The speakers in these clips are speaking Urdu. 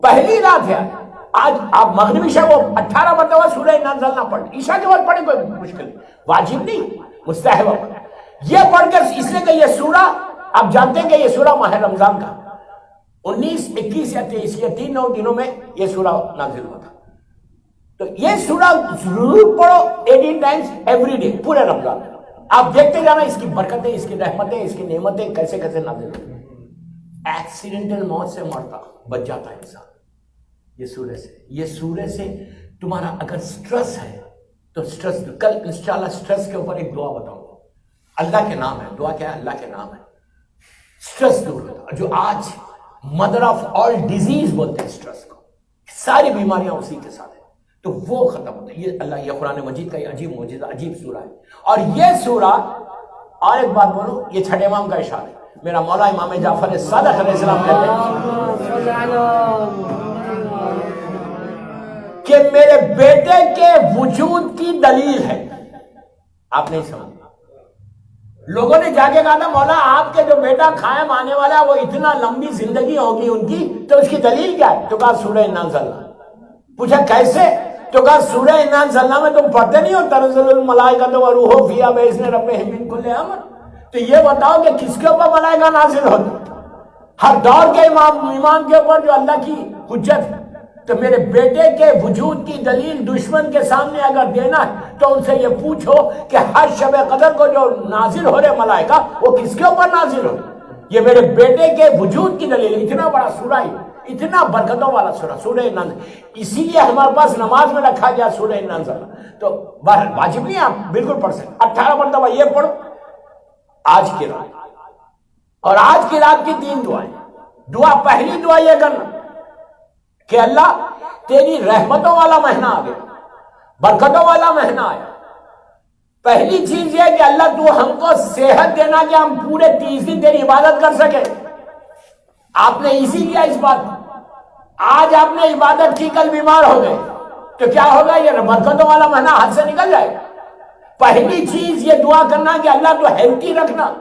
پہلی رات ہے. آج آپ مغرب عشاء وہ 18 مرتبہ سورہ نازل نہ پڑھ، عشاء کے وقت پڑھیں کوئی مشکل، واجب نہیں، مستحب. یہ پڑھ کر اس لیے کہ یہ سورہ آپ جانتے ہیں کہ یہ سورہ ماہ رمضان کا 19، 21 یا 23 یہ 3 دنوں میں یہ سورہ نازل ہوا تھا. تو یہ سورہ ضرور پڑھو 18 ٹائمز ایوری ڈے پورے رمضان میں. آپ دیکھتے جانا اس کی برکتیں، اس کی رحمتیں، اس کی نعمتیں کیسے کیسے نازل ہوتی ہیں. ایکسیڈنٹل موت سے مرتا بچ جاتا ہے انسان یہ سورہ سے. یہ سورہ سے تمہارا اگر سٹریس ہے تو سٹریس، کل انشاءاللہ سٹریس کے اوپر ایک دعا بتاؤں گا. اللہ کے نام ہے، دعا کیا ہے؟ اللہ کے نام ہے. سٹریس دور ہوتا، جو آج مدر آف آل ڈیزیز بولتے ہیں سٹریس کو، ساری بیماریاں اسی کے ساتھ ہیں، تو وہ ختم ہوتا ہے. یہ اللہ، یہ قرآن مجید کا یہ عجیب معجزہ، عجیب سورہ ہے. اور یہ سورہ، اور ایک بات بولوں، یہ چھٹے امام کا اشارہ ہے. میرا مولا امام جعفر صادق علیہ السلام کہتے ہیں کہ میرے بیٹے کے وجود کی دلیل ہے. آپ نہیں سمجھ، لوگوں نے جا کے کہا تھا مولا آپ کے جو بیٹا قائم آنے والا ہے وہ اتنا لمبی زندگی ہوگی ان کی، تو اس کی دلیل کیا ہے؟ تو کہا سورہ انا انزلنا. پوچھا کیسے؟ تو کہا سورہ انا انزلنا میں تم پڑھتے نہیں ہو تنزل الملائکۃ والروح فیہا باذن ربہم من کل امر؟ تو یہ بتاؤ کہ کس کے اوپر ملائکہ نازل ہوتے؟ ہر دور کے امام کے اوپر جو اللہ کی حجت ہے. تو میرے بیٹے کے وجود کی دلیل دشمن کے سامنے اگر دینا ہے تو ان سے یہ پوچھو کہ ہر شب قدر کو جو نازل ہو رہے ملائکہ وہ کس کے اوپر نازل ہو رہے؟ یہ میرے بیٹے کے وجود کی دلیل. اتنا بڑا سورہ ہے، اتنا برکتوں والا سورہ نازل، اسی لیے ہمارے پاس نماز میں رکھا گیا سورہ نازل. تو واجب نہیں، آپ بالکل پڑھ سکتے. 18 مرتبہ یہ پڑھو آج کی رات. اور آج کی رات کی 3 دعائیں. دعا، پہلی دعا یہ کرنا کہ اللہ تیری رحمتوں والا مہینہ آ گیا، برکتوں والا مہینہ آیا. پہلی چیز یہ کہ اللہ تو ہم کو صحت دینا کہ ہم پورے 30 دن تیری عبادت کر سکے. آپ نے اسی کیا اس بات، آج آپ نے عبادت کی، کل بیمار ہو گئے تو کیا ہوگا؟ یہ برکتوں والا مہینہ ہاتھ سے نکل جائے گا. پہلی چیز یہ دعا کرنا کہ اللہ تو ہیلتھی رکھنا،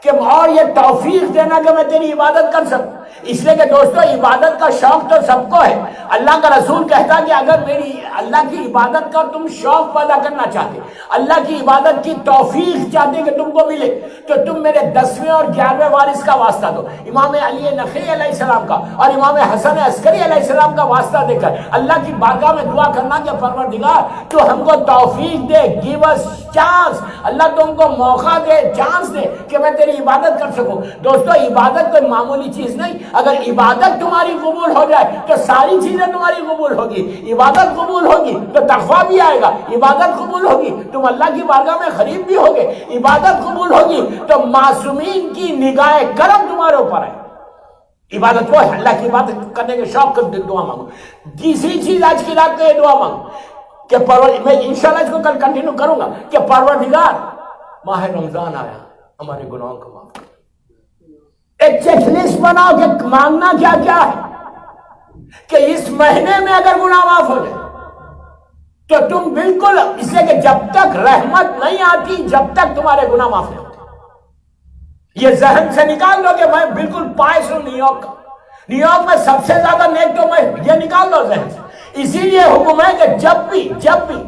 کہ اور یہ توفیق دینا کہ میں تیری عبادت کر سکوں. اس لیے کہ دوستو عبادت کا شوق تو سب کو ہے. اللہ کا رسول کہتا کہ اگر میری اللہ کی عبادت کا تم شوق پیدا کرنا چاہتے، اللہ کی عبادت کی توفیق چاہتے کہ تم کو ملے، تو تم میرے 10ویں اور 11ویں وارث کا واسطہ دو، امام علی نقی علیہ السلام کا اور امام حسن عسکری علیہ السلام کا واسطہ دے کر اللہ کی بارگاہ میں دعا کرنا کہ پروردگار تو ہم کو توفیق دے، گیو اس چانس. اللہ تم کو موقع دے، چانس دے کہ میں تیری عبادت کر سکوں. دوستو عبادت کوئی معمولی چیز نہیں. اگر عبادت تمہاری قبول ہو جائے تو ساری چیزیں تمہاری قبول ہوگی. عبادت قبول ہوگی تو تقویٰ بھی آئے گا. عبادت قبول ہوگی تم اللہ کی بارگاہ میں قریب بھی ہوگے. عبادت قبول ہوگی تو معصومین کی نگاہ کرم تمہارے اوپر ہے. عبادت کو اللہ کی عبادت کرنے کے شوق کر دعا مانگو. تیسری چیز آج کی رات کو یہ دعا مانگو کہ میں انشاءاللہ اس کو کل کنٹینیو کروں گا کہ پروردگار ماہ رمضان آیا، ہمارے گناہوں کو معاف کر. ایک چیک لسٹ بناؤ کہ مانگنا کیا کیا ہے، کہ اس مہینے میں اگر گناہ معاف ہو جائے تو تم بالکل، اس لیے کہ جب تک رحمت نہیں آتی جب تک تمہارے گناہ معاف نہیں ہوتے. یہ ذہن سے نکال دو کہ میں بالکل پائس ہوں نیو یارک میں سب سے زیادہ نیک تو میں، یہ نکال دو ذہن سے. اسی لیے حکم ہے کہ جب بھی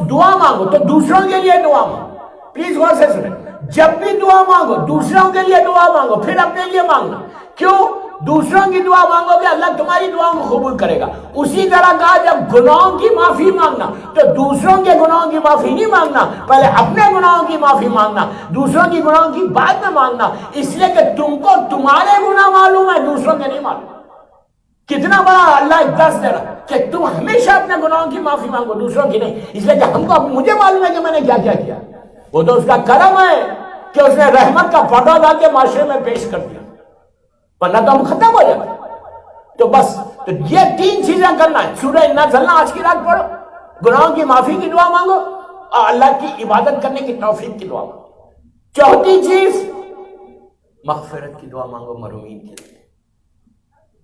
دعا مانگو تو دوسروں کے لیے دعا مانگو. پلیز غور سے سنیں، جب بھی دعا مانگو دوسروں کے لیے دعا مانگو، پھر اپنے لیے مانگنا. کیوں؟ دوسروں کی دعا مانگو گے اللہ تمہاری دعاؤں کو قبول کرے گا. اسی طرح کہا جب گناہوں کی معافی مانگنا تو دوسروں کے گناہوں کی معافی نہیں مانگنا، پہلے اپنے گناہوں کی معافی مانگنا، دوسروں کی گناہوں کی بعد میں مانگنا. اس لیے کہ تم کو تمہارے گناہ معلوم ہے، دوسروں کے نہیں معلوم. کتنا بڑا اللہ ایک درس دے رہا کہ تم ہمیشہ اپنے گناہوں کی معافی مانگو، دوسروں کی نہیں. اس لیے کہ ہم کو مجھے معلوم ہے کہ میں نے کیا کیا کیا، وہ تو اس کا کرم ہے کہ اس نے رحمت کا پردہ ڈال کے معاشرے میں پیش کر دیا، ورنہ تو ہم ختم ہو جائے. تو بس تو یہ 3 چیزیں کرنا ہے. سورہ انا انزلنا آج کی رات پڑھو، گناہوں کی معافی کی دعا مانگو اور اللہ کی عبادت کرنے کی توفیق کی دعا مانگو. چوتھی چیز مغفرت کی دعا مانگو محرومین کے لیے.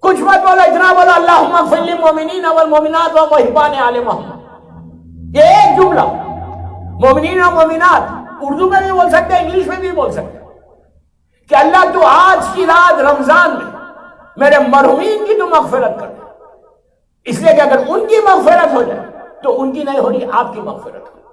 کچھ مت بولو، اتنا بولو اللہم اغفر للمؤمنین والمؤمنات ومحبان آل محمد. یہ ایک جملہ، مومنین اور مومنات، اردو میں بھی بول سکتے ہیں، انگلش میں بھی بول سکتے ہیں کہ اللہ تو آج کی رات رمضان میں میرے مرحومین کی تو مغفرت کر دے، اس لیے کہ اگر ان کی مغفرت ہو جائے تو ان کی نہیں ہو رہی، آپ کی مغفرت ہو۔